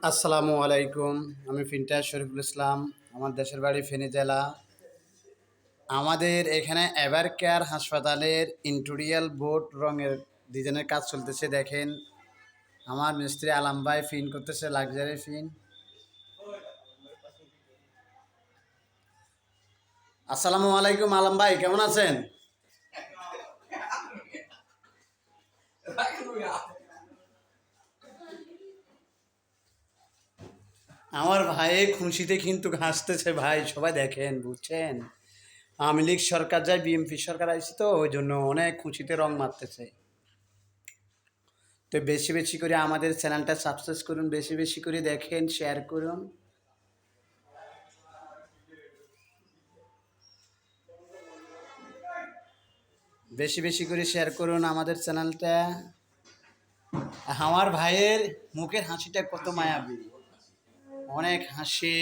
আসসালামু আলাইকুম। আমি ফিনটাজ শরীফুল ইসলাম। আমার দেশের বাড়ি ফেনী জেলা। আমাদের এখানে এভার কেয়ার হাসপাতালের ইন্টেরিয়াল বোর্ড রঙের ডিজাইনের কাজ চলতেছে দেখেন। আমার মিস্ত্রি আলম ভাই ফিন করতেছে লাক্সারি ফিন। আসসালামু আলাইকুম আলম ভাই, কেমন আছেন? আমার ভাই খুশিতে কিন্তু হাসতেছে ভাই, সবাই দেখেন বুঝছেন। আওয়ামী লীগ সরকার যায়, বিএনপি সরকার আইছে তো ওই জন্য অনেক খুশিতে রং মারতেছে। তো বেশি বেশি করে আমাদের চ্যানেলটা সাবস্ক্রাইব করুন, বেশি বেশি করে দেখেন, শেয়ার করুন। বেশি বেশি করে শেয়ার করুন আমাদের চ্যানেলটা। আমার ভাইয়ের মুখের হাসিটা কত মায়াবী, অনেক হাসি।